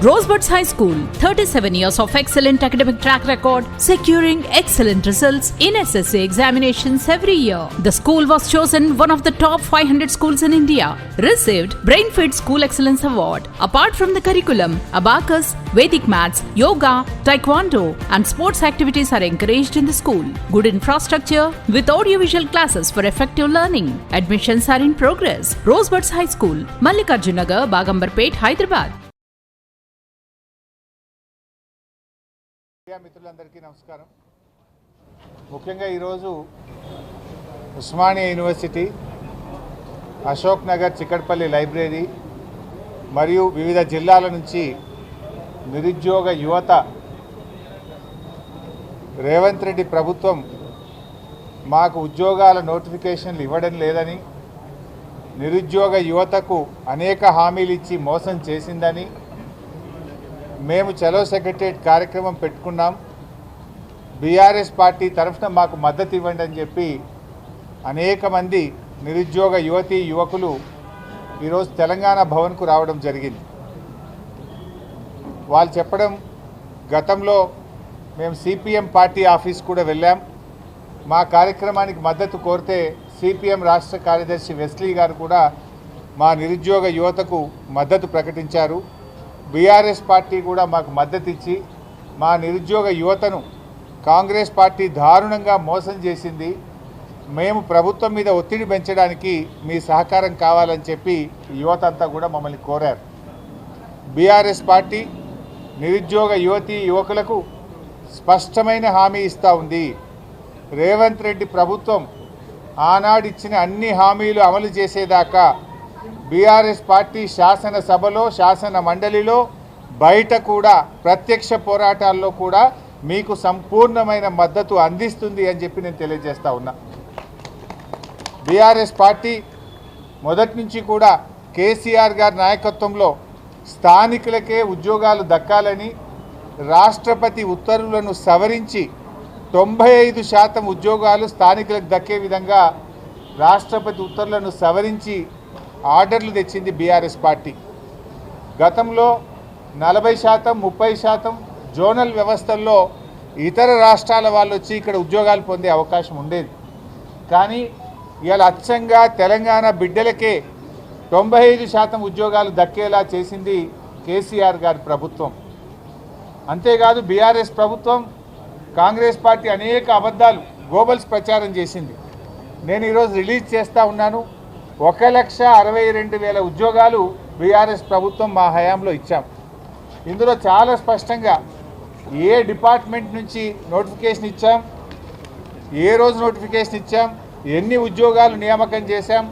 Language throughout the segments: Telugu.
Rosebuds High School, 37 years of excellent academic track record, securing excellent results in SSC examinations every year. The school was chosen one of the top 500 schools in India. Received BrainFit School Excellence Award. Apart from the curriculum, abacus, Vedic maths, yoga, taekwondo and sports activities are encouraged in the school. Good infrastructure with audiovisual classes for effective learning. Admissions are in progress. Rosebuds High School, Mallikarjun Nagar, Bagambarpet, Hyderabad. మిత్రులందరికీ నమస్కారం. ముఖ్యంగా ఈరోజు ఉస్మానియా యూనివర్సిటీ, అశోక్ నగర్, చిక్కడపల్లి లైబ్రరీ మరియు వివిధ జిల్లాల నుంచి నిరుద్యోగ యువత రేవంత్ రెడ్డి ప్రభుత్వం మాకు ఉద్యోగాల నోటిఫికేషన్లు ఇవ్వడం లేదని, నిరుద్యోగ యువతకు అనేక హామీలు ఇచ్చి మోసం చేసిందని, మేము చలో సెక్రటరియట్ కార్యక్రమం పెట్టుకున్నాం, బీఆర్ఎస్ పార్టీ తరఫున మాకు మద్దతు ఇవ్వండి అని చెప్పి అనేక మంది నిరుద్యోగ యువతీ యువకులు ఈరోజు తెలంగాణ భవన్కు రావడం జరిగింది. వాళ్ళు చెప్పడం, గతంలో మేము సిపిఎం పార్టీ ఆఫీస్ కూడా వెళ్ళాం, మా కార్యక్రమానికి మద్దతు కోరితే సిపిఎం రాష్ట్ర కార్యదర్శి వెస్లీ గారు కూడా మా నిరుద్యోగ యువతకు మద్దతు ప్రకటించారు. బీఆర్ఎస్ పార్టీ కూడా మాకు మద్దతు ఇచ్చి మా నిరుద్యోగ యువతను కాంగ్రెస్ పార్టీ దారుణంగా మోసం చేసింది, మేము ప్రభుత్వం మీద ఒత్తిడి పెంచడానికి మీ సహకారం కావాలని చెప్పి యువత అంతా కూడా మమ్మల్ని కోరారు. బీఆర్ఎస్ పార్టీ నిరుద్యోగ యువతీ యువకులకు స్పష్టమైన హామీ ఇస్తూ ఉంది. రేవంత్ రెడ్డి ప్రభుత్వం ఆనాడిచ్చిన అన్ని హామీలు అమలు చేసేదాకా బీఆర్ఎస్ పార్టీ శాసనసభలో, శాసన మండలిలో, బయట కూడా ప్రత్యక్ష పోరాటాల్లో కూడా మీకు సంపూర్ణమైన మద్దతు అందిస్తుంది అని చెప్పి నేను తెలియజేస్తా ఉన్నా. బీఆర్ఎస్ పార్టీ మొదటి నుంచి కూడా కేసీఆర్ గారి నాయకత్వంలో స్థానికులకే ఉద్యోగాలు దక్కాలని, రాష్ట్రపతి ఉత్తర్వులను సవరించి 95% ఉద్యోగాలు స్థానికులకు దక్కే విధంగా రాష్ట్రపతి ఉత్తర్వులను సవరించి ఆర్డర్లు తెచ్చింది బీఆర్ఎస్ పార్టీ. గతంలో 40%, 30% జోనల్ వ్యవస్థల్లో ఇతర రాష్ట్రాల వాళ్ళు వచ్చి ఇక్కడ ఉద్యోగాలు పొందే అవకాశం ఉండేది. కానీ ఇవాళ అచ్చంగా తెలంగాణ బిడ్డలకే 95% ఉద్యోగాలు దక్కేలా చేసింది కేసీఆర్ గారి ప్రభుత్వం. అంతేకాదు బీఆర్ఎస్ ప్రభుత్వం, కాంగ్రెస్ పార్టీ అనేక అబద్ధాలు, గోబల్స్ ప్రచారం చేసింది. నేను ఈరోజు రిలీజ్ చేస్తూ ఉన్నాను. 1,62,000 ఉద్యోగాలు బీఆర్ఎస్ ప్రభుత్వం మా హయాంలో ఇచ్చాం. ఇందులో చాలా స్పష్టంగా ఏ డిపార్ట్మెంట్ నుంచి నోటిఫికేషన్ ఇచ్చాం, ఏ రోజు నోటిఫికేషన్ ఇచ్చాం, ఎన్ని ఉద్యోగాలు నియామకం చేశాం,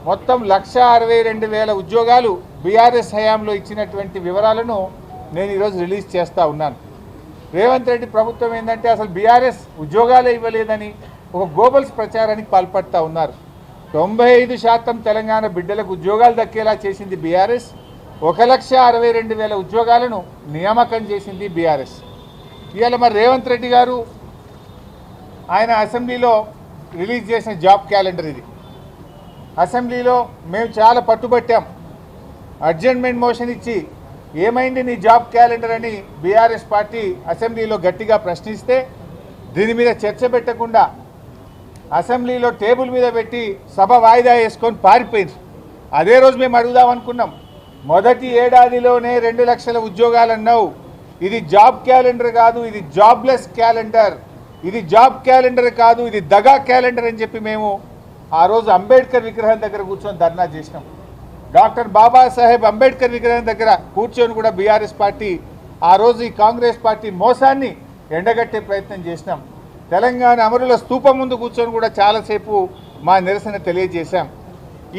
మొత్తం 1,62,000 ఉద్యోగాలు బీఆర్ఎస్ హయాంలో ఇచ్చినటువంటి వివరాలను నేను ఈరోజు రిలీజ్ చేస్తూ ఉన్నాను. రేవంత్ రెడ్డి ప్రభుత్వం ఏంటంటే అసలు బీఆర్ఎస్ ఉద్యోగాలే ఇవ్వలేదని ఒక గోబల్స్ ప్రచారానికి పాల్పడుతూ ఉన్నారు. 95% తెలంగాణ బిడ్డలకు ఉద్యోగాలు దక్కేలా చేసింది బీఆర్ఎస్. 1,62,000 ఉద్యోగాలను నియామకం చేసింది బీఆర్ఎస్. ఇవాళ మరి రేవంత్ రెడ్డి గారు ఆయన అసెంబ్లీలో రిలీజ్ చేసిన జాబ్ క్యాలెండర్ ఇది. అసెంబ్లీలో మేము చాలా పట్టుబట్టాం, అడ్జర్న్మెంట్ మోషన్ ఇచ్చి ఏమైంది నీ జాబ్ క్యాలెండర్ అని బీఆర్ఎస్ పార్టీ అసెంబ్లీలో గట్టిగా ప్రశ్నిస్తే దీని మీద చర్చ పెట్టకుండా అసెంబ్లీలో టేబుల్ మీద పెట్టి సభ వాయిదా వేసుకొని పారిపోయింది. అదే రోజు మేము అడుగుదాం అనుకున్నాం, మొదటి ఏడాదిలోనే 2 లక్షల ఉద్యోగాలు అన్నావు, ఇది జాబ్ క్యాలెండర్ కాదు, ఇది జాబ్లెస్ క్యాలెండర్, ఇది జాబ్ క్యాలెండర్ కాదు, ఇది దగా క్యాలెండర్ అని చెప్పి మేము ఆ రోజు అంబేద్కర్ విగ్రహం దగ్గర కూర్చొని ధర్నా చేసినాం. డాక్టర్ బాబాసాహెబ్ అంబేద్కర్ విగ్రహం దగ్గర కూర్చొని కూడా బీఆర్ఎస్ పార్టీ ఆ రోజు ఈ కాంగ్రెస్ పార్టీ మోసాన్ని ఎండగట్టే ప్రయత్నం చేసినాం. తెలంగాణ అమరుల స్తూపం ముందు కూర్చొని కూడా చాలాసేపు మా నిరసన తెలియజేశాం.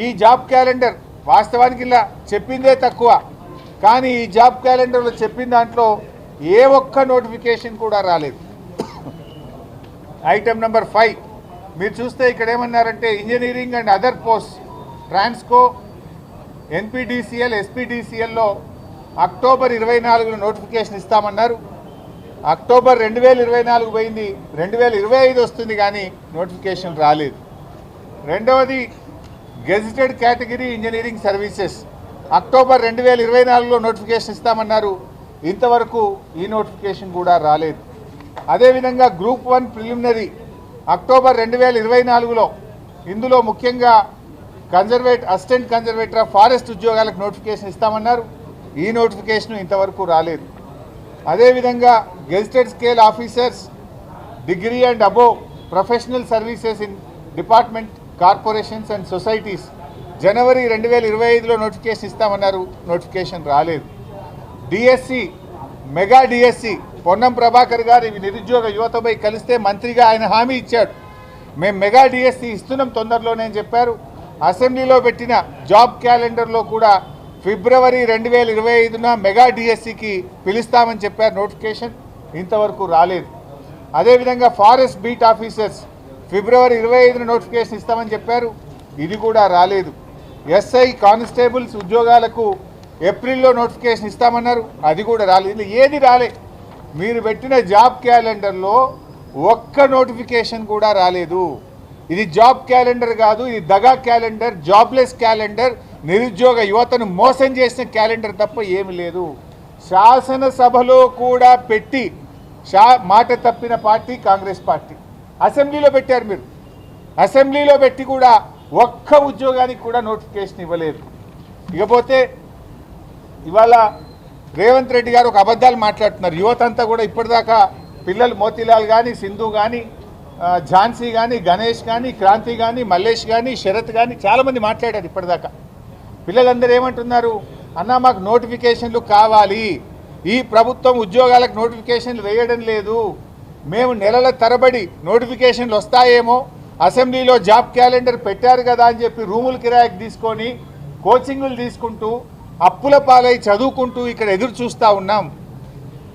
ఈ జాబ్ క్యాలెండర్ వాస్తవానికి ఇలా చెప్పిందే తక్కువ, కానీ ఈ జాబ్ క్యాలెండర్లో చెప్పిన దాంట్లో ఏ ఒక్క నోటిఫికేషన్ కూడా రాలేదు. ఐటమ్ నెంబర్ 5 మీరు చూస్తే ఇక్కడ ఏమన్నారంటే engineering and other post Transco, NPDCL, ఎస్పీడీసీఎల్లో అక్టోబర్ 24 నోటిఫికేషన్ ఇస్తామన్నారు. అక్టోబర్ 2024 పోయింది, 2025 వస్తుంది కానీ నోటిఫికేషన్ రాలేదు. రెండవది gazetted category engineering services, October 2024లో నోటిఫికేషన్ ఇస్తామన్నారు, ఇంతవరకు ఈ నోటిఫికేషన్ కూడా రాలేదు. అదేవిధంగా గ్రూప్ 1 ప్రిలిమినరీ అక్టోబర్ 2024లో ఇందులో ముఖ్యంగా అసిస్టెంట్ కన్జర్వేటర్ ఆఫ్ ఫారెస్ట్ ఉద్యోగాలకు నోటిఫికేషన్ ఇస్తామన్నారు. ఈ నోటిఫికేషన్ ఇంతవరకు రాలేదు. అదేవిధంగా gazetted scale officers degree and above professional services in department corporations and societies జనవరి 2025లో నోటిఫికేషన్ ఇస్తామన్నారు. నోటిఫికేషన్ రాలేదు. DSC mega DSC Ponnam Prabhakar గారు నిరుద్యోగ యువతపై కలిస్తే మంత్రిగా ఆయన హామీ ఇచ్చాడు. మేము మెగా డిఎస్సి ఇస్తున్నాం తొందరలోనే అని చెప్పారు. అసెంబ్లీలో పెట్టిన జాబ్ క్యాలెండర్లో కూడా ఫిబ్రవరి 2025న మెగా డిఎస్సికి పిలుస్తామని చెప్పారు. నోటిఫికేషన్ ఇంతవరకు రాలేదు. అదేవిధంగా ఫారెస్ట్ బీట్ ఆఫీసర్స్ ఫిబ్రవరి 25న నోటిఫికేషన్ ఇస్తామని చెప్పారు. ఇది కూడా రాలేదు. ఎస్ఐ కానిస్టేబుల్స్ ఉద్యోగాలకు ఏప్రిల్లో నోటిఫికేషన్ ఇస్తామన్నారు. అది కూడా రాలేదు. ఏది రాలే. మీరు పెట్టిన జాబ్ క్యాలెండర్లో ఒక్క నోటిఫికేషన్ కూడా రాలేదు. ఇది జాబ్ క్యాలెండర్ కాదు, ఇది దగా క్యాలెండర్, జాబ్లెస్ క్యాలెండర్, నిరుద్యోగ యువతను మోసం చేసిన క్యాలెండర్ తప్ప ఏమి లేదు. శాసనసభలో కూడా పెట్టి మాట తప్పిన పార్టీ కాంగ్రెస్ పార్టీ. అసెంబ్లీలో పెట్టారు మీరు. అసెంబ్లీలో పెట్టి కూడా ఒక్క ఉద్యోగానికి కూడా నోటిఫికేషన్ ఇవ్వలేదు. ఇకపోతే ఇవాళ రేవంత్ రెడ్డి గారు ఒక అబద్ధాలు మాట్లాడుతున్నారు. యువత అంతా కూడా ఇప్పటిదాకా పిల్లలు మోతీలాల్ కానీ, సింధు కానీ, ఝాన్సీ కానీ, గణేష్ కానీ, క్రాంతి కానీ, మల్లేష్ కానీ, శరత్ కానీ చాలామంది మాట్లాడారు ఇప్పటిదాకా. పిల్లలందరూ ఏమంటున్నారు? అన్న మాకు నోటిఫికేషన్లు కావాలి, ఈ ప్రభుత్వం ఉద్యోగాలకు నోటిఫికేషన్లు వేయడం లేదు, మేము నెలల తరబడి నోటిఫికేషన్లు వస్తాయేమో, అసెంబ్లీలో జాబ్ క్యాలెండర్ పెట్టారు కదా అని చెప్పి రూములు కిరాయికి తీసుకొని కోచింగులు తీసుకుంటూ అప్పుల పాలై చదువుకుంటూ ఇక్కడ ఎదురు చూస్తూ ఉన్నాం.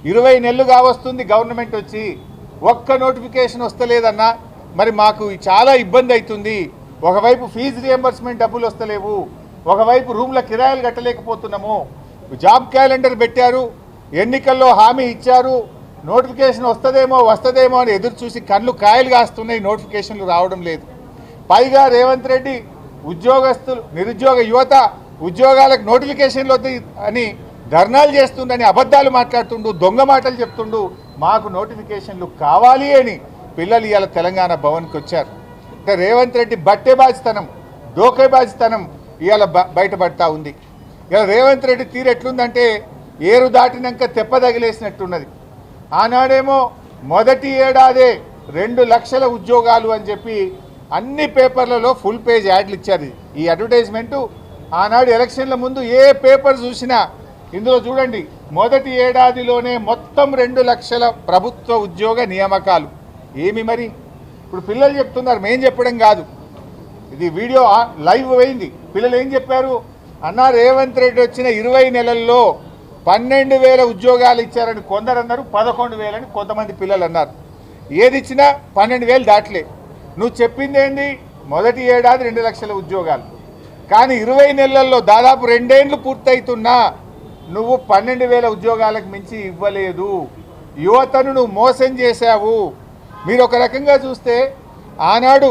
20 నెలలు కావస్తుంది గవర్నమెంట్ వచ్చి, ఒక్క నోటిఫికేషన్ వస్తలేదన్నా. మరి మాకు చాలా ఇబ్బంది అవుతుంది. ఒకవైపు ఫీజు రియంబర్స్మెంట్ డబ్బులు వస్తలేవు, ఒకవైపు రూమ్ల కిరాయిలు కట్టలేకపోతున్నాము. జాబ్ క్యాలెండర్ పెట్టారు, ఎన్నికల్లో హామీ ఇచ్చారు, నోటిఫికేషన్ వస్తుందేమో అని ఎదురు చూసి కళ్ళు కాయలు కాస్తున్నాయి. నోటిఫికేషన్లు రావడం లేదు. పైగా రేవంత్ రెడ్డి ఉద్యోగస్తులు, నిరుద్యోగ యువత ఉద్యోగాలకు నోటిఫికేషన్లు వద్దు అని ధర్నాలు చేస్తుండని అబద్ధాలు మాట్లాడుతుండు, దొంగ మాటలు చెప్తుండు. మాకు నోటిఫికేషన్లు కావాలి అని పిల్లలు ఇవాళ తెలంగాణ భవన్కి వచ్చారు. అంటే రేవంత్ రెడ్డి బట్టేబాజితనం, డోకేబాజితనం ఇవాళ బయటపడతా ఉంది. ఇవాళ రేవంత్ రెడ్డి తీరు ఎట్లుందంటే ఏరు దాటినాక తెప్ప తగిలేసినట్టున్నది. ఆనాడేమో మొదటి ఏడాదే 2 లక్షల ఉద్యోగాలు అని చెప్పి అన్ని పేపర్లలో ఫుల్ పేజ్ యాడ్లు ఇచ్చారు. ఈ అడ్వర్టైజ్మెంటు ఆనాడు ఎలక్షన్ల ముందు ఏ పేపర్ చూసినా ఇందులో చూడండి, మొదటి ఏడాదిలోనే మొత్తం 2 లక్షల ప్రభుత్వ ఉద్యోగ నియామకాలు. ఏమి మరి ఇప్పుడు పిల్లలు చెప్తున్నారు, మేం చెప్పడం కాదు, ఇది వీడియో లైవ్ అయింది. పిల్లలు ఏం చెప్పారు? అన్న రేవంత్ రెడ్డి వచ్చిన 20 నెలల్లో 12,000 ఉద్యోగాలు ఇచ్చారని కొందరు అన్నారు, 11,000 అని కొంతమంది పిల్లలు అన్నారు. ఏది ఇచ్చినా 12,000 దాటలే. నువ్వు చెప్పింది ఏంటి? మొదటి ఏడాది 2 లక్షల ఉద్యోగాలు. కానీ 20 నెలల్లో దాదాపు 2 ఏళ్ళు పూర్తవుతున్నా నువ్వు 12,000 ఉద్యోగాలకు మించి ఇవ్వలేదు. యువతను నువ్వు మోసం చేశావు. మీరు ఒక రకంగా చూస్తే ఆనాడు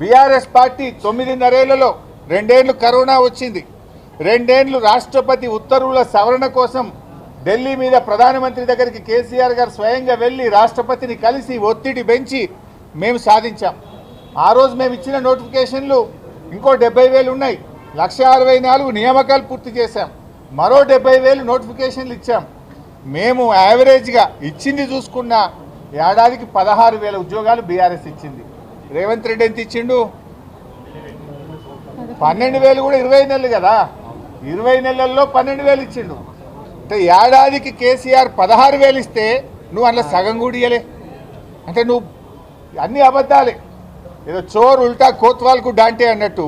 బీఆర్ఎస్ పార్టీ 9.5 ఏళ్లలో 2 ఏళ్ళు కరోనా వచ్చింది, 2 ఏళ్ళు రాష్ట్రపతి ఉత్తర్వుల సవరణ కోసం ఢిల్లీ మీద ప్రధానమంత్రి దగ్గరికి కేసీఆర్ గారు స్వయంగా వెళ్ళి రాష్ట్రపతిని కలిసి ఒత్తిడి పెంచి మేము సాధించాం. ఆ రోజు మేము ఇచ్చిన నోటిఫికేషన్లు ఇంకో 70,000 ఉన్నాయి. 1,64,000 నియామకాలు పూర్తి చేశాం. మరో 70,000 నోటిఫికేషన్లు ఇచ్చాం. మేము యావరేజ్గా ఇచ్చింది చూసుకున్న ఏడాదికి 16,000 ఉద్యోగాలు బీఆర్ఎస్ ఇచ్చింది. రేవంత్ రెడ్డి ఎంత ఇచ్చిండు? 12,000 కూడా 20 నెలలు కదా, 20 నెలల్లో 12,000 ఇచ్చిండు. అంటే ఏడాదికి కేసీఆర్ 16,000 ఇస్తే నువ్వు అందులో సగం కూడా ఇయ్యలే. అంటే నువ్వు అన్ని అబద్ధాలే. ఏదో చోరు ఉల్టా కోత్వాల్కు డాంటే అన్నట్టు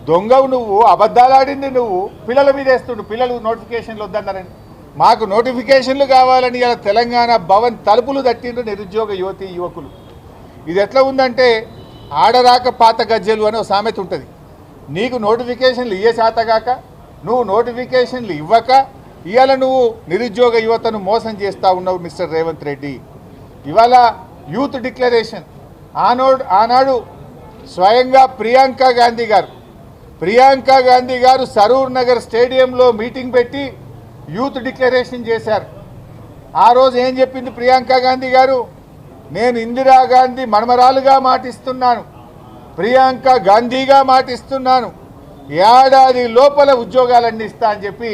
దొంగవు నువ్వు, అబద్ధాలు ఆడింది నువ్వు, పిల్లల మీద వేస్తుండు. పిల్లలు నోటిఫికేషన్లు వద్దన్నారని, మాకు నోటిఫికేషన్లు కావాలని ఇలా తెలంగాణ భవన్ తలుపులు తట్టిండ్రు నిరుద్యోగ యువకులు. ఇది ఎట్లా ఉందంటే ఆడరాక పాత గజ్జెలు అని ఒక సామెత ఉంటుంది. నీకు నోటిఫికేషన్లు ఇయ్యే శాతగాక, నువ్వు నోటిఫికేషన్లు ఇవ్వక ఇవాళ నువ్వు నిరుద్యోగ యువతను మోసం చేస్తూ ఉన్నావు మిస్టర్ రేవంత్ రెడ్డి. ఇవాళ యూత్ డిక్లరేషన్ ఆనాడు స్వయంగా ప్రియాంక గాంధీ గారు సరూర్ నగర్ స్టేడియంలో మీటింగ్ పెట్టి యూత్ డిక్లరేషన్ చేశారు. ఆ రోజు ఏం చెప్పింది ప్రియాంక గాంధీ గారు? నేను ఇందిరాగాంధీ మనమరాలుగా మాటిస్తున్నాను, ప్రియాంక గాంధీగా మాటిస్తున్నాను, ఏడాది లోపల ఉద్యోగాలన్నీ ఇస్తా అని చెప్పి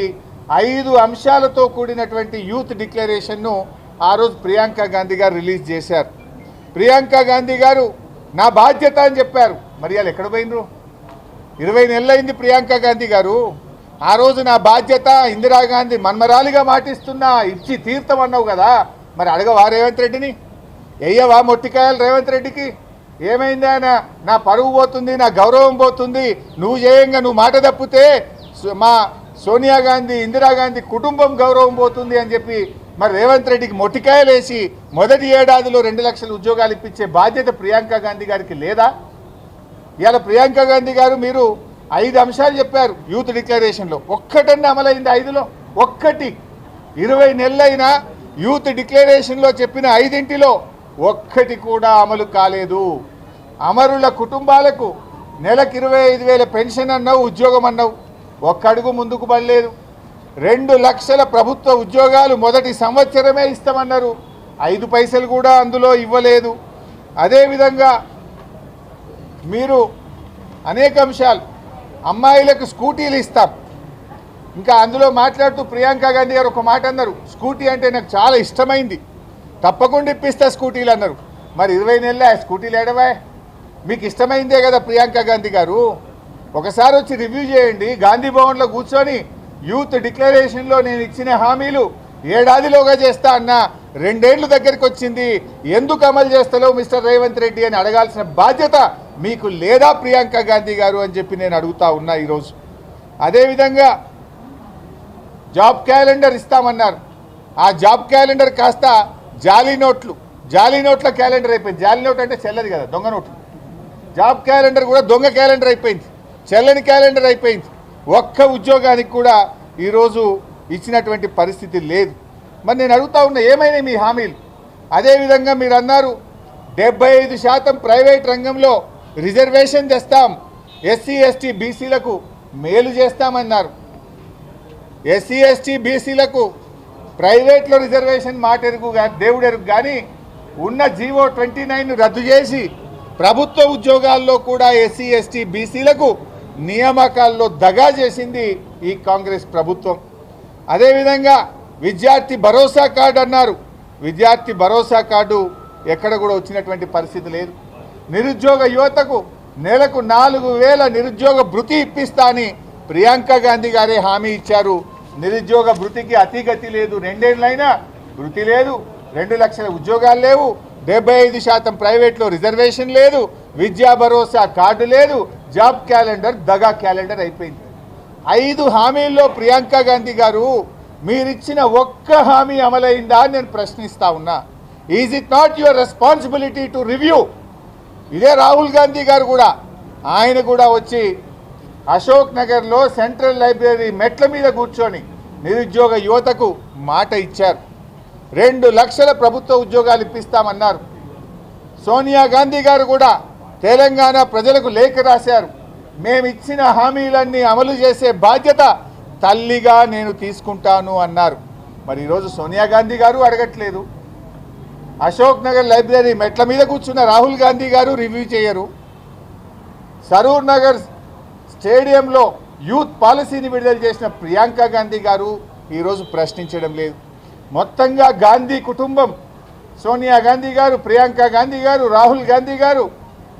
5 అంశాలతో కూడినటువంటి యూత్ డిక్లరేషన్ను ఆ రోజు ప్రియాంక గాంధీ గారు రిలీజ్ చేశారు. ప్రియాంక గాంధీ గారు నా బాధ్యత అని చెప్పారు. మరి వాళ్ళు ఎక్కడ పోయినరు? 20 నెలలైంది ప్రియాంక గాంధీ గారు. ఆ రోజు నా బాధ్యత ఇందిరాగాంధీ మన్మరాలిగా మాటిస్తున్నా, ఇచ్చి తీర్థం అన్నావు కదా, మరి అడగవా రేవంత్ రెడ్డిని? వెయ్యవా మొట్టికాయలు రేవంత్ రెడ్డికి? ఏమైంది ఆయన? నా పరువు పోతుంది, నా గౌరవం పోతుంది, నువ్వు చేయంగా నువ్వు మాట తప్పితే మా సోనియా గాంధీ ఇందిరాగాంధీ కుటుంబం గౌరవం పోతుంది అని చెప్పి మరి రేవంత్ రెడ్డికి మొట్టికాయలు వేసి మొదటి ఏడాదిలో 2 లక్షల ఉద్యోగాలు ఇప్పించే బాధ్యత ప్రియాంక గాంధీ గారికి లేదా? ఇవాళ ప్రియాంక గాంధీ గారు మీరు 5 అంశాలు చెప్పారు యూత్ డిక్లరేషన్లో, ఒక్కటన్నా అమలైంది 5లో? ఒక్కటి. 20 నెలలైనా యూత్ డిక్లరేషన్లో చెప్పిన 5 ఒక్కటి కూడా అమలు కాలేదు. అమరుల కుటుంబాలకు నెలకు 25,000 పెన్షన్ అన్నావు, ఉద్యోగం అన్నావు, ఒక్క అడుగు ముందుకు పడలేదు. 2 లక్షల ప్రభుత్వ ఉద్యోగాలు మొదటి సంవత్సరమే ఇస్తామన్నారు, 5 పైసలు కూడా అందులో ఇవ్వలేదు. అదేవిధంగా మీరు అనేక అంశాలు, అమ్మాయిలకు స్కూటీలు ఇస్తాం, ఇంకా అందులో మాట్లాడుతూ ప్రియాంక గాంధీ గారు ఒక మాట అన్నారు, స్కూటీ అంటే నాకు చాలా ఇష్టమైంది, తప్పకుండా ఇప్పిస్తా స్కూటీలు అన్నారు. మరి 20 నెలలే స్కూటీలు ఏడవా? మీకు ఇష్టమైందే కదా ప్రియాంక గాంధీ గారు. ఒకసారి వచ్చి రివ్యూ చేయండి, గాంధీ భవన్లో కూర్చొని యూత్ డిక్లరేషన్లో నేను ఇచ్చిన హామీలు ఏడాదిలోగా చేస్తా అన్న 2 ఏళ్ళు దగ్గరికి వచ్చింది, ఎందుకు అమలు చేస్తలేవు మిస్టర్ రేవంత్ రెడ్డి అని అడగాల్సిన బాధ్యత మీకు లేదా ప్రియాంక గాంధీ గారు అని చెప్పి నేను అడుగుతా ఉన్నా ఈరోజు. అదేవిధంగా జాబ్ క్యాలెండర్ ఇస్తామన్నారు, ఆ జాబ్ క్యాలెండర్ కాస్త జాలీ నోట్ల క్యాలెండర్ అయిపోయింది. జాలీ నోట్ అంటే చెల్లది కదా, దొంగ నోట్లు. జాబ్ క్యాలెండర్ కూడా దొంగ క్యాలెండర్ అయిపోయింది, చెల్లని క్యాలెండర్ అయిపోయింది. ఒక్క ఉద్యోగానికి కూడా ఈరోజు ఇచ్చినటువంటి పరిస్థితి లేదు. మరి నేను అడుగుతా ఉన్నా, ఏమైనా మీ హామీలు? అదేవిధంగా మీరు అన్నారు 75% ప్రైవేట్ రంగంలో రిజర్వేషన్ తెస్తాం, ఎస్సీ ఎస్టీ బీసీలకు మేలు చేస్తామన్నారు. ఎస్సీ ఎస్టీ బీసీలకు ప్రైవేట్లో రిజర్వేషన్ మాట ఎరుగు దేవుడు ఎరుగు, కానీ ఉన్న జీవో 29 రద్దు చేసి ప్రభుత్వ ఉద్యోగాల్లో కూడా ఎస్సీ ఎస్టీ బీసీలకు నియామకాల్లో దగా చేసింది ఈ కాంగ్రెస్ ప్రభుత్వం. అదేవిధంగా విద్యార్థి భరోసా కార్డు అన్నారు, విద్యార్థి భరోసా కార్డు ఎక్కడ కూడా వచ్చినటువంటి పరిస్థితి లేదు. నిరుద్యోగ యువతకు నెలకు 4,000 నిరుద్యోగ భృతి ఇప్పిస్తా అని ప్రియాంక గాంధీ గారే హామీ ఇచ్చారు. నిరుద్యోగ భృతికి అతిగతి లేదు, 2 ఏళ్ళైనా భృతి లేదు, 2 లక్షల ఉద్యోగాలు లేవు, 75% ప్రైవేట్లో రిజర్వేషన్ లేదు, విద్యా భరోసా కార్డు లేదు, జాబ్ క్యాలెండర్ దగా క్యాలెండర్ అయిపోయింది. 5 హామీల్లో ప్రియాంక గాంధీ గారు మీరిచ్చిన ఒక్క హామీ అమలైందా అని నేను ప్రశ్నిస్తా ఉన్నా. Is it not your responsibility to review? ఇదే రాహుల్ గాంధీ గారు కూడా, ఆయన కూడా వచ్చి అశోక్ నగర్లో సెంట్రల్ లైబ్రరీ మెట్ల మీద కూర్చొని నిరుద్యోగ యువతకు మాట ఇచ్చారు. 2 లక్షల ప్రభుత్వ ఉద్యోగాలు ఇప్పిస్తామన్నారు. సోనియా గాంధీ గారు కూడా తెలంగాణ ప్రజలకు లేఖ రాశారు, మేమిచ్చిన హామీలన్నీ అమలు చేసే బాధ్యత తల్లిగా నేను తీసుకుంటాను అన్నారు. మరి ఈరోజు సోనియా గాంధీ గారు అడగట్లేదు, అశోక్ నగర్ లైబ్రరీ మెట్ల మీద కూర్చున్న రాహుల్ గాంధీ గారు రివ్యూ చేయరు, సరూర్ నగర్ స్టేడియంలో యూత్ పాలసీని విడుదల చేసిన ప్రియాంక గాంధీ గారు ఈరోజు ప్రశ్నించడం లేదు. మొత్తంగా గాంధీ కుటుంబం, సోనియా గాంధీ గారు, ప్రియాంక గాంధీ గారు, రాహుల్ గాంధీ గారు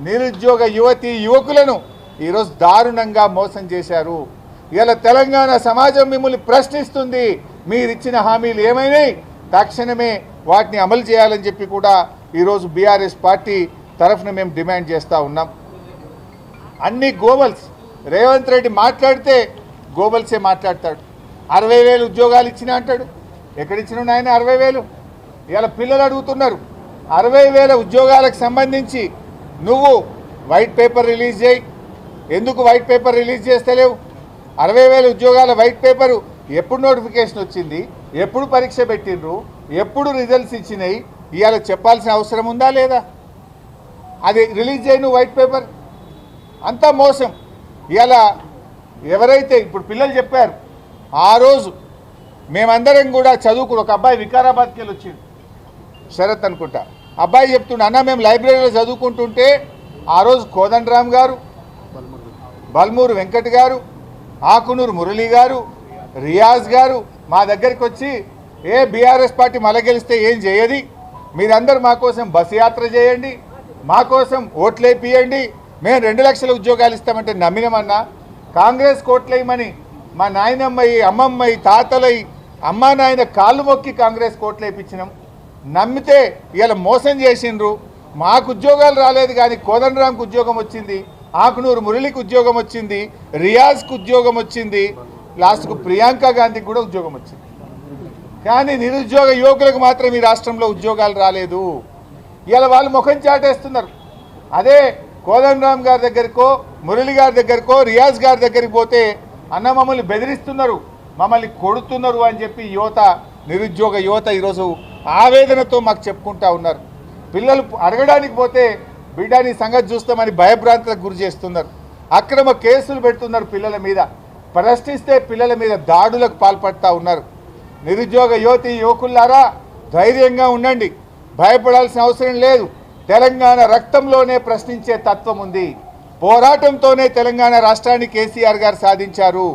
నిరుద్యోగ యువతీ యువకులను ఈరోజు దారుణంగా మోసం చేశారు. ఇలా తెలంగాణ సమాజం మిమ్మల్ని ప్రశ్నిస్తుంది, మీరిచ్చిన హామీలు ఏమైనాయి, తక్షణమే వాటిని అమలు చేయాలని చెప్పి కూడా ఈరోజు బీఆర్ఎస్ పార్టీ తరఫున మేము డిమాండ్ చేస్తూ ఉన్నాం. అన్ని గోబల్స్, రేవంత్ రెడ్డి మాట్లాడితే గోబల్సే మాట్లాడతాడు. 60,000 ఉద్యోగాలు ఇచ్చినా అంటాడు, ఎక్కడిచ్చిన ఆయన 60,000? ఇవాళ పిల్లలు అడుగుతున్నారు, 60,000 ఉద్యోగాలకు సంబంధించి నువ్వు వైట్ పేపర్ రిలీజ్ చేయి, ఎందుకు వైట్ పేపర్ రిలీజ్ చేస్తలేవు? 60,000 ఉద్యోగాల వైట్ పేపరు ఎప్పుడు నోటిఫికేషన్ వచ్చింది, ఎప్పుడు పరీక్ష పెట్టిండ్రు, ఎప్పుడు రిజల్ట్స్ ఇచ్చినాయి, ఇవాళ చెప్పాల్సిన అవసరం ఉందా లేదా? అది రిలీజ్ చేయి నువ్వు వైట్ పేపర్. అంతా మోసం. ఇవాళ ఎవరైతే ఇప్పుడు పిల్లలు చెప్పారు, ఆ రోజు మేమందరం కూడా చదువుకుని ఒక అబ్బాయి వికారాబాద్కి వెళ్ళి వచ్చిండు, శరత్ అనుకుంటా. అబ్బాయి చెప్తుండే, అన్న మేము లైబ్రరీలో చదువుకుంటుంటే ఆ రోజు కోదండరామ్ గారు, బల్మూరు వెంకట్ గారు, ఆకునూరు మురళి గారు, రియాజ్ గారు మా దగ్గరికి వచ్చి, బీఆర్ఎస్ పార్టీ మళ్ళీ గెలిస్తే ఏం చేయది, మీరందరూ మా కోసం బస్సు యాత్ర చేయండి, మా కోసం ఓట్లేపియండి, మేము 2 లక్షల ఉద్యోగాలు ఇస్తామంటే నమ్మినమన్నా. కాంగ్రెస్ కోట్లేయమని మా నాయనమ్మయి, అమ్మమ్మయి, తాతలై, అమ్మా నాయన కాళ్ళు మొక్కి కాంగ్రెస్ కోట్లేపించినాం. నమ్మితే ఇలా మోసం చేసిండ్రు. మాకు ఉద్యోగాలు రాలేదు కానీ కోదండరాంకు ఉద్యోగం వచ్చింది, ఆకునూరు మురళికి ఉద్యోగం వచ్చింది, రియాజ్కు ఉద్యోగం వచ్చింది, లాస్ట్కు ప్రియాంక గాంధీకి కూడా ఉద్యోగం వచ్చింది. కానీ నిరుద్యోగ యువకులకు మాత్రం ఈ రాష్ట్రంలో ఉద్యోగాలు రాలేదు. ఇలా వాళ్ళు ముఖం చాటేస్తున్నారు. అదే కోదండరామ్ గారి దగ్గరకో, మురళి గారి దగ్గరకో, రియాజ్ గారి దగ్గరికి పోతే అన్న మమ్మల్ని బెదిరిస్తున్నారు, మమ్మల్ని కొడుతున్నారు అని చెప్పి నిరుద్యోగ యువత ఈరోజు ఆవేదనతో మాకు చెప్పుకుంటా ఉన్నారు. పిల్లలు అడగడానికి పోతే బిడ్డ నీ సంగతి చూస్తామని భయభ్రాంతులకు గురి చేస్తున్నారు. అక్రమ కేసులు పెడుతున్నారు పిల్లల మీద, ప్రశ్నిస్తే పిల్లల మీద దాడులకు పాల్పడతా ఉన్నారు. నిరుద్యోగ యువకులారా ధైర్యంగా ఉండండి, భయపడాల్సిన అవసరం లేదు. తెలంగాణ రక్తంలోనే ప్రశ్నించే తత్వం ఉంది. పోరాటంతోనే తెలంగాణ రాష్ట్రాన్ని కేసీఆర్ గారు సాధించారు.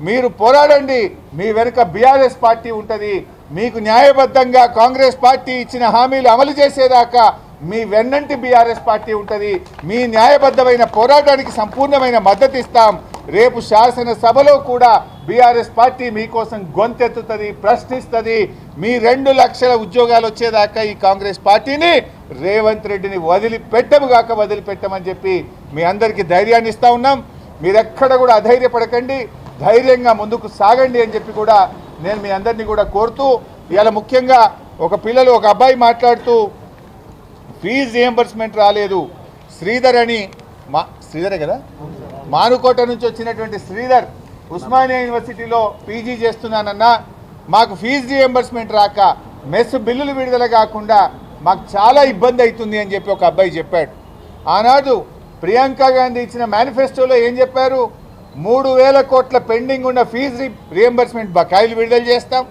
మీరు పోరాడండి, మీ వెనుక బీఆర్ఎస్ పార్టీ ఉంటుంది. మీకు న్యాయబద్ధంగా కాంగ్రెస్ పార్టీ ఇచ్చిన హామీలు అమలు చేసేదాకా మీ వెన్నంటి బీఆర్ఎస్ పార్టీ ఉంటుంది. మీ న్యాయబద్ధమైన పోరాటానికి సంపూర్ణమైన మద్దతు ఇస్తాం. రేపు శాసనసభలో కూడా బీఆర్ఎస్ పార్టీ మీకోసం గొంతెత్తుతుంది, ప్రశ్నిస్తుంది. మీ 2 లక్షల ఉద్యోగాలు వచ్చేదాకా ఈ కాంగ్రెస్ పార్టీని, రేవంత్ రెడ్డిని వదిలిపెట్టమని చెప్పి మీ అందరికీ ధైర్యాన్ని ఇస్తా ఉన్నాం. మీరెక్కడ కూడా అధైర్యపడకండి, ధైర్యంగా ముందుకు సాగండి అని చెప్పి కూడా నేను మీ అందరినీ కూడా కోరుతూ, ఇవాళ ముఖ్యంగా ఒక అబ్బాయి మాట్లాడుతూ ఫీజు రియంబర్స్మెంట్ రాలేదు, శ్రీధర్ అని శ్రీధరే కదా, మానుకోట నుంచి వచ్చినటువంటి శ్రీధర్ ఉస్మానియా యూనివర్సిటీలో పీజీ చేస్తున్నానన్నా, మాకు ఫీజు రియంబర్స్మెంట్ రాక మెస్ బిల్లులు విడుదల కాకుండా మాకు చాలా ఇబ్బంది అవుతుంది అని చెప్పి ఒక అబ్బాయి చెప్పాడు. ఆనాడు ప్రియాంక గాంధీ ఇచ్చిన మేనిఫెస్టోలో ఏం చెప్పారు? 3,000 కోట్ల పెండింగ్ ఉన్న ఫీజు రియంబర్స్మెంట్ బకాయిలు విడుదల చేస్తాం,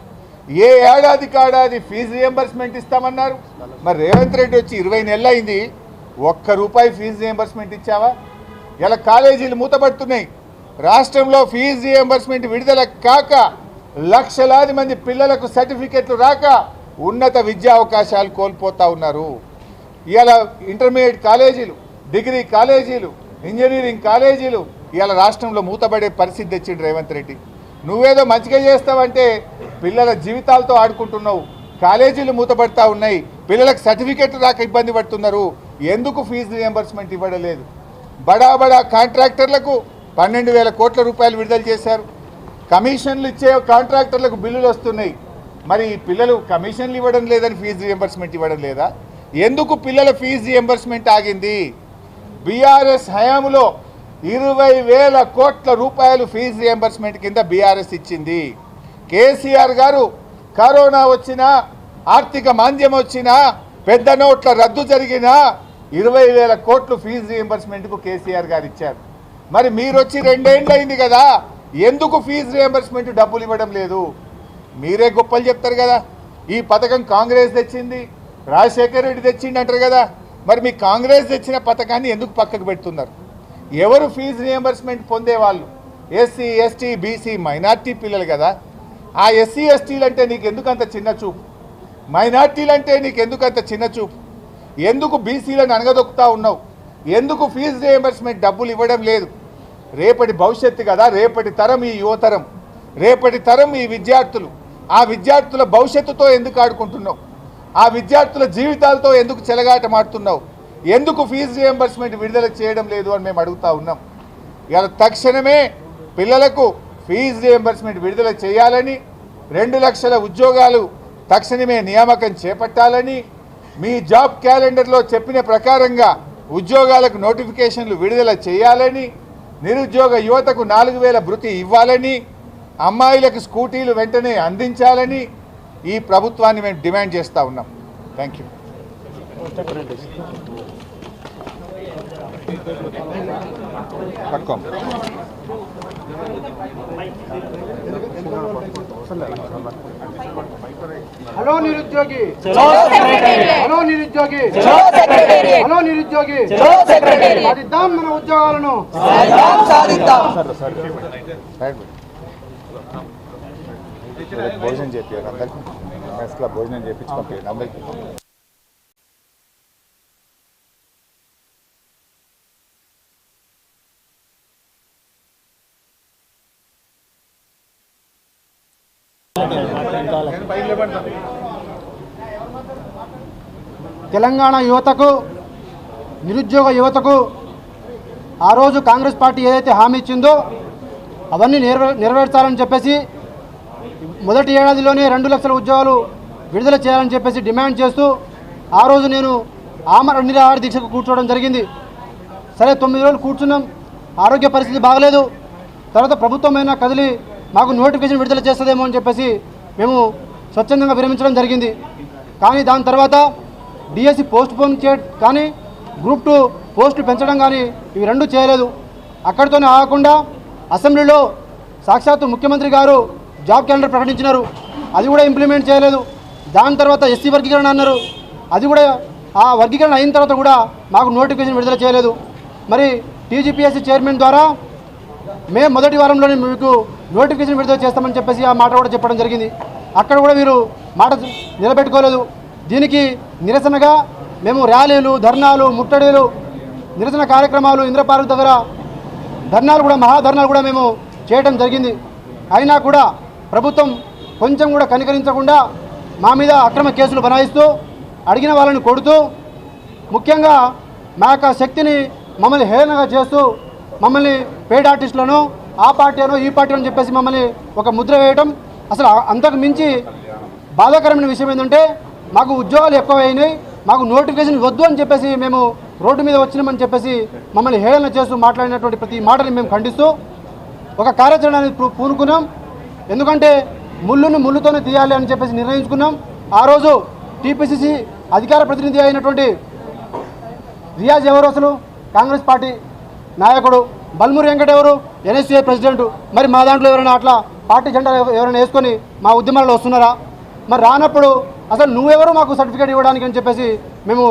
ఏ ఏడాది ఫీజు రియంబర్స్మెంట్ ఇస్తామన్నారు. మరి రేవంత్ రెడ్డి వచ్చి 20 నెలలు అయింది, ₹1 ఫీజు రియంబర్స్మెంట్ ఇచ్చావా? ఇలా కాలేజీలు మూతపడుతున్నాయి. రాష్ట్రంలో ఫీజు రియంబర్స్మెంట్ విడుదల కాక లక్షలాది మంది పిల్లలకు సర్టిఫికెట్లు రాక ఉన్నత విద్యా అవకాశాలు కోల్పోతూ ఉన్నారు. ఇలా ఇంటర్మీడియట్ కాలేజీలు, డిగ్రీ కాలేజీలు, ఇంజనీరింగ్ కాలేజీలు ఇలా రాష్ట్రంలో మూతపడే పరిస్థితి తెచ్చిండు రేవంత్ రెడ్డి. నువ్వేదో మంచిగా చేస్తావంటే పిల్లల జీవితాలతో ఆడుకుంటున్నావు. కాలేజీలు మూతపడతా ఉన్నాయి, పిల్లలకు సర్టిఫికెట్లు రాక ఇబ్బంది పడుతున్నారు. ఎందుకు ఫీజు రియంబర్స్మెంట్ ఇవ్వడలేదు? బడా కాంట్రాక్టర్లకు 12,000 కోట్ల రూపాయలు విడుదల చేశారు. కమిషన్లు ఇచ్చే కాంట్రాక్టర్లకు బిల్లులు వస్తున్నాయి. మరి పిల్లలు కమిషన్లు ఇవ్వడం లేదని ఫీజు రియంబర్స్మెంట్ ఇవ్వడం లేదా? ఎందుకు పిల్లల ఫీజు రియంబర్స్మెంట్ ఆగింది? బీఆర్ఎస్ హయాంలో 20,000 కోట్ల రూపాయలు ఫీజు రియంబర్స్మెంట్ కింద బీఆర్ఎస్ ఇచ్చింది. కేసీఆర్ గారు కరోనా వచ్చినా, ఆర్థిక మాంద్యం వచ్చినా, పెద్ద నోట్ల రద్దు జరిగినా 20,000 కోట్లు ఫీజు రియంబర్స్మెంట్కు కేసీఆర్ గారు ఇచ్చారు. మరి మీరు వచ్చి 2 ఏళ్ళు అయింది కదా, ఎందుకు ఫీజు రియంబర్స్మెంట్ డబ్బులు ఇవ్వడం లేదు? మీరే గొప్పలు చెప్తారు కదా, ఈ పథకం కాంగ్రెస్ తెచ్చింది, రాజశేఖర రెడ్డి తెచ్చింది అంటారు కదా. మరి మీ కాంగ్రెస్ తెచ్చిన పథకాన్ని ఎందుకు పక్కకు పెడుతున్నారు? ఎవరు ఫీజు రియంబర్స్మెంట్ పొందేవాళ్ళు? ఎస్సీ, ఎస్టీ, బీసీ, మైనార్టీ పిల్లలు కదా. ఆ ఎస్సీ, ఎస్టీలు అంటే నీకు ఎందుకు అంత చిన్న చూపు? మైనార్టీలు అంటే నీకు ఎందుకు అంత చిన్న చూపు? ఎందుకు బీసీలను అనగదొక్కుతా ఉన్నావు? ఎందుకు ఫీజు రియంబర్స్మెంట్ డబ్బులు ఇవ్వడం లేదు? రేపటి భవిష్యత్తు కదా, రేపటి తరం ఈ యువతరం, రేపటి తరం ఈ విద్యార్థులు. ఆ విద్యార్థుల భవిష్యత్తుతో ఎందుకు ఆడుకుంటున్నావు? ఆ విద్యార్థుల జీవితాలతో ఎందుకు చెలగాటమాడుతున్నావు? ఎందుకు ఫీజు రియంబర్స్మెంట్ విడుదల చేయడం లేదు అని మేము అడుగుతా ఉన్నాం. ఇవాళ తక్షణమే పిల్లలకు ఫీజు రియంబర్స్మెంట్ విడుదల చేయాలని, 2 లక్షల ఉద్యోగాలు తక్షణమే నియామకం చేపట్టాలని, మీ జాబ్ క్యాలెండర్లో చెప్పిన ప్రకారంగా ఉద్యోగాలకు నోటిఫికేషన్లు విడుదల చేయాలని, నిరుద్యోగ యువతకు 4,000 భృతి ఇవ్వాలని, అమ్మాయిలకు స్కూటీలు వెంటనే అందించాలని ఈ ప్రభుత్వాన్ని మేము డిమాండ్ చేస్తూ ఉన్నాం. Thank you. పట్టుకో. హలో నిరుద్యోగి, హలో నిరుద్యోగి, హలో నిరుద్యోగి, సాధిద్దాం మన ఉద్యోగాలను. భోజనం చేయాలి అందరికి, మెస్లో భోజనం చేయించి పంపించండి అందరికి. తెలంగాణ యువతకు, నిరుద్యోగ యువతకు ఆ రోజు కాంగ్రెస్ పార్టీ ఏదైతే హామీ ఇచ్చిందో అవన్నీ నెరవేర్చాలని చెప్పేసి మొదటి ఏడాదిలోనే 2 లక్షల ఉద్యోగాలు విడుదల చేయాలని చెప్పేసి డిమాండ్ చేస్తూ ఆ రోజు నేను ఆమరణ నిరాహార దీక్షకు కూర్చోవడం జరిగింది. సరే 9 రోజులు కూర్చున్నాం, ఆరోగ్య పరిస్థితి బాగలేదు. తర్వాత ప్రభుత్వమైనా కదిలి మాకు నోటిఫికేషన్ విడుదల చేస్తుందేమో అని చెప్పేసి మేము స్వచ్ఛందంగా విరమించడం జరిగింది. కానీ దాని తర్వాత డిఎస్సి పోస్ట్ పోన్ కానీ గ్రూప్ 2 పోస్టులు పెంచడం కానీ ఇవి 2 చేయలేదు. అక్కడితోనే ఆగకుండా అసెంబ్లీలో సాక్షాత్తు ముఖ్యమంత్రి గారు జాబ్ క్యాలెండర్ ప్రకటించినారు, అది కూడా ఇంప్లిమెంట్ చేయలేదు. దాని తర్వాత ఎస్సీ వర్గీకరణ అన్నారు, అది కూడా ఆ వర్గీకరణ అయిన తర్వాత కూడా మాకు నోటిఫికేషన్ విడుదల చేయలేదు. మరి టీజీపీఎస్సీ చైర్మన్ ద్వారా మేము మొదటి వారంలోనే మీకు నోటిఫికేషన్ విడుదల చేస్తామని చెప్పేసి ఆ మాట కూడా చెప్పడం జరిగింది. అక్కడ కూడా వీరు మాట నిలబెట్టుకోలేదు. దీనికి నిరసనగా మేము ర్యాలీలు, ధర్నాలు, ముట్టడీలు, నిరసన కార్యక్రమాలు, ఇంద్రపార్క్ దగ్గర ధర్నాలు కూడా, మహాధర్నాలు కూడా మేము చేయడం జరిగింది. అయినా కూడా ప్రభుత్వం కొంచెం కూడా కనికరించకుండా మా మీద అక్రమ కేసులు బనాయిస్తూ అడిగిన వాళ్ళని కొడుతూ, ముఖ్యంగా మా యొక్క శక్తిని మమ్మల్ని హేళనగా చేస్తూ, మమ్మల్ని పేడ్ ఆర్టిస్టులను ఆ పార్టీ అనో ఈ పార్టీ అని చెప్పేసి మమ్మల్ని ఒక ముద్ర వేయటం. అసలు అంతకు మించి బాధాకరమైన విషయం ఏంటంటే మాకు ఉద్యోగాలు ఎక్కువైనాయి, మాకు నోటిఫికేషన్ వద్దు అని చెప్పేసి మేము రోడ్డు మీద వచ్చినామని చెప్పేసి మమ్మల్ని హేళన చేస్తూ మాట్లాడినటువంటి ప్రతి మాటని మేము ఖండిస్తూ ఒక కార్యాచరణని పూనుకున్నాం. ఎందుకంటే ముళ్ళును ముళ్ళుతోనే తీయాలి అని చెప్పేసి నిర్ణయించుకున్నాం. ఆ రోజు టీపీసీసీ అధికార ప్రతినిధి అయినటువంటి రియాజ్ ఎవరు, అసలు కాంగ్రెస్ పార్టీ నాయకుడు, బల్మూరి వెంకట ఎవరు, ఎన్ఎస్సీఐ ప్రెసిడెంట్. మరి మా దాంట్లో ఎవరైనా అట్లా పార్టీ జెండా ఎవరైనా వేసుకొని మా ఉద్యమాల్లో వస్తున్నారా? మరి రానప్పుడు అసలు నువ్వెవరు మాకు సర్టిఫికేట్ ఇవ్వడానికి అని చెప్పేసి మేము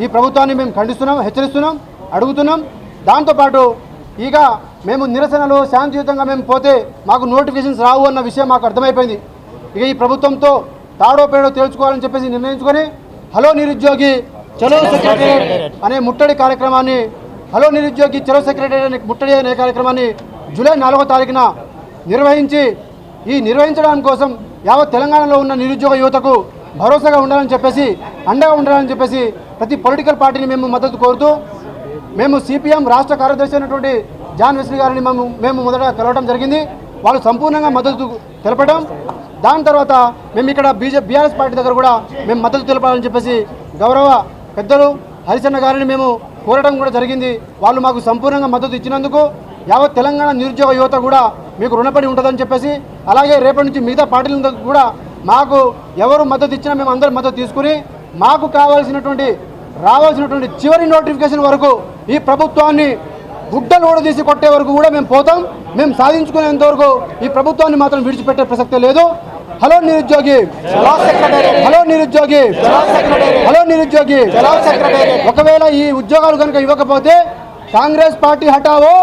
ఈ ప్రభుత్వాన్ని మేము ఖండిస్తున్నాం, హెచ్చరిస్తున్నాం, అడుగుతున్నాం. దాంతోపాటు ఇక మేము నిరసనలు శాంతియుతంగా మేము పోతే మాకు నోటిఫికేషన్స్ రావు అన్న విషయం మాకు అర్థమైపోయింది. ఇక ఈ ప్రభుత్వంతో తాడో పేడో తేల్చుకోవాలని చెప్పేసి నిర్ణయించుకొని హలో నిరుద్యోగి చలో సెక్రటేరియట్ అనే ముట్టడి కార్యక్రమాన్ని, హలో నిరుద్యోగి చలో సెక్రటేరియట్ అనే ముట్టడి అనే కార్యక్రమాన్ని జూలై 4వ తారీఖున నిర్వహించడానికి కోసం యావత్ తెలంగాణలో ఉన్న నిరుద్యోగ యువతకు భరోసాగా ఉండాలని చెప్పేసి, అండగా ఉండాలని చెప్పేసి ప్రతి పొలిటికల్ పార్టీని మేము మద్దతు కోరుతూ మేము సిపిఎం రాష్ట్ర కార్యదర్శి అయినటువంటి జాన్ వెస్లీ గారిని మేము మొదట కలవడం జరిగింది. వాళ్ళు సంపూర్ణంగా మద్దతు తెలపడం, దాని తర్వాత మేము ఇక్కడ బీఆర్ఎస్ పార్టీ దగ్గర కూడా మేము మద్దతు తెలపాలని చెప్పేసి గౌరవ పెద్దలు హరిచన్న గారిని మేము కోరడం కూడా జరిగింది. వాళ్ళు మాకు సంపూర్ణంగా మద్దతు ఇచ్చినందుకు యావత్ తెలంగాణ నిరుద్యోగ యువత కూడా మీకు రుణపడి ఉంటుందని చెప్పేసి, అలాగే రేపటి నుంచి మిగతా పార్టీల కూడా మాకు ఎవరు మద్దతు ఇచ్చినా మేము అందరూ మద్దతు తీసుకుని మాకు రావాల్సినటువంటి చివరి నోటిఫికేషన్ వరకు ఈ ప్రభుత్వాన్ని గుడ్డలు ఊడదీసి కొట్టే వరకు కూడా మేము పోతాం. మేము సాధించుకునేంత వరకు ఈ ప్రభుత్వాన్ని మాత్రం విడిచిపెట్టే ప్రసక్తే లేదు. హలో నిరుద్యోగి, హలో నిరుద్యోగి, హలో నిరుద్యోగి. ఒకవేళ ఈ ఉద్యోగాలు కనుక ఇవ్వకపోతే కాంగ్రెస్ పార్టీ హటావో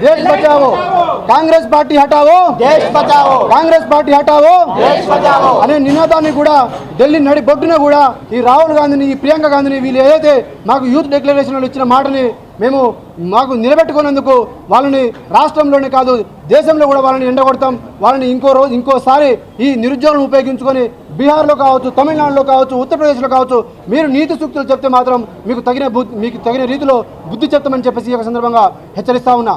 దేశ్ బచావో, కాంగ్రెస్ పార్టీ హటావో దేశ్ బచావో, కాంగ్రెస్ పార్టీ హటావో దేశ్ బచావో అనే నినాదాన్ని కూడా ఢిల్లీ నడిబొడ్డున కూడా ఈ రాహుల్ గాంధీని, ఈ ప్రియాంక గాంధీని వీళ్ళు ఏదైతే మాకు యూత్ డిక్లరేషన్లో ఇచ్చిన మాటని మాకు నిలబెట్టుకున్నందుకు వాళ్ళని రాష్ట్రంలోనే కాదు దేశంలో కూడా వాళ్ళని ఎండగొడతాం. వాళ్ళని ఇంకోసారి ఈ నిరుద్యోగులను ఉపయోగించుకొని బీహార్లో కావచ్చు, తమిళనాడులో కావచ్చు, ఉత్తరప్రదేశ్లో కావచ్చు మీరు నీతి సూక్తులు చెప్తే మాత్రం మీకు తగిన రీతిలో బుద్ధి చెప్తామని చెప్పేసి ఈ యొక్క సందర్భంగా హెచ్చరిస్తా ఉన్నా.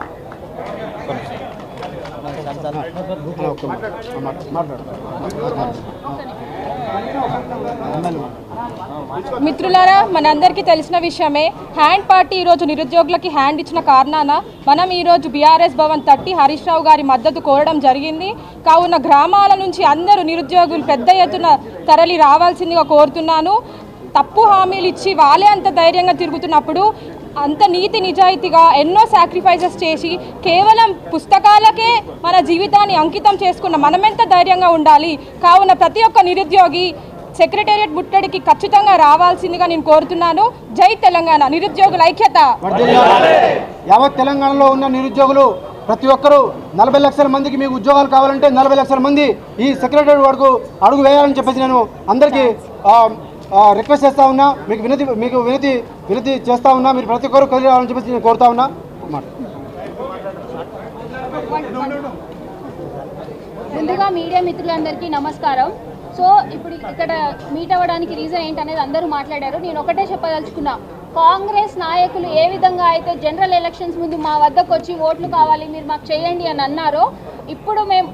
మిత్రులారా, మనందరికీ తెలిసిన విషయమే హ్యాండ్ పార్టీ ఈరోజు నిరుద్యోగులకి హ్యాండ్ ఇచ్చిన కారణాన మనం ఈరోజు బీఆర్ఎస్ భవన్ తట్టి హరీష్ రావు గారి మద్దతు కోరడం జరిగింది. కావున గ్రామాల నుంచి అందరూ నిరుద్యోగులు పెద్ద ఎత్తున తరలి రావాల్సిందిగా కోరుతున్నాను. తప్పు హామీలు ఇచ్చి వాళ్ళే అంత ధైర్యంగా తిరుగుతున్నప్పుడు అంత నీతి నిజాయితీగా ఎన్నో సాక్రిఫైసెస్ చేసి కేవలం పుస్తకాలకే మన జీవితాన్ని అంకితం చేసుకున్న మనమెంత ధైర్యంగా ఉండాలి. కావున ప్రతి ఒక్క నిరుద్యోగి సెక్రటేరియట్ ముట్టడికి ఖచ్చితంగా రావాల్సిందిగా నేను కోరుతున్నాను. జై తెలంగాణ, నిరుద్యోగుల ఐక్యత. యావత్ తెలంగాణలో ఉన్న నిరుద్యోగులు ప్రతి ఒక్కరూ 40 లక్షల మందికి మీకు ఉద్యోగాలు కావాలంటే 40 లక్షల మంది ఈ సెక్రటరీ వరకు అడుగు వేయాలని చెప్పేసి నేను అందరికీ రిక్వెస్ట్ చేస్తా ఉన్నా. మీకు వినతి చేస్తా ఉన్నా. మీరు ప్రతి ఒక్కరు కలిసి రావాలని చెప్పేసి నేను కోరుతా ఉన్నా. ముందుగా మీడియా మిత్రులందరికీ నమస్కారం. సో ఇప్పుడు ఇక్కడ మీట్ అవ్వడానికి రీజన్ ఏంటనేది అందరూ మాట్లాడారు. నేను ఒకటే చెప్పదలుచుకున్నా, కాంగ్రెస్ నాయకులు ఏ విధంగా అయితే జనరల్ ఎలక్షన్స్ ముందు మా వద్దకు వచ్చి ఓట్లు కావాలి మీరు మాకు చేయండి అని అన్నారో, ఇప్పుడు మేము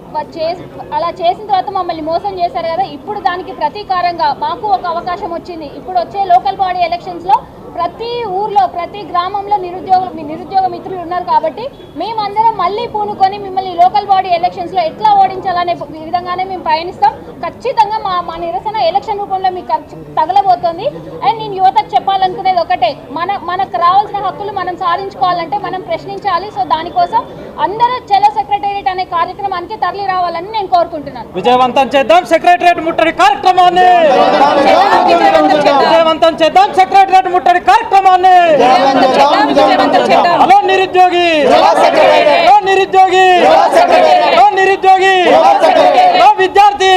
అలా చేసిన తర్వాత మమ్మల్ని మోసం చేశారు కదా, ఇప్పుడు దానికి ప్రతీకారంగా మాకు ఒక అవకాశం వచ్చింది. ఇప్పుడు వచ్చే లోకల్ బాడీ ఎలక్షన్స్లో ప్రతి ఊర్లో ప్రతి గ్రామంలో నిరుద్యోగ మిత్రులు ఉన్నారు కాబట్టి మేమందరం మళ్ళీ పూనుకొని మిమ్మల్ని లోకల్ బాడీ ఎలక్షన్స్లో ఎట్లా ఓడించాలనే విధంగానే మేము పయనిస్తాం. ఖచ్చితంగా మా నిరసన ఎలక్షన్ రూపంలో మీకు తగలబోతోంది. అండ్ నేను యువతకు చెప్పాలనుకునేది ఒకటే, మనకు రావాల్సిన హక్కులు మనం సాధించుకోవాలంటే మనం ప్రశ్నించాలి. సో దానికోసం అందరూ చలో సెక్రటేరియట్ అనే కార్యక్రమానికి తరలి రావాలని నేను కోరుకుంటున్నాను. విజయవంతం చేద్దాం సెక్రటేరియట్ ముట్టడి కార్యక్రమాన్ని, విజయవంతం చేద్దాం సెక్రటేరియట్ ముట్టడి కార్యక్రమాన్ని. హలో నిరుద్యోగి, హలో నిరుద్యోగి, హలో నిరుద్యోగి, హలో విద్యార్థి.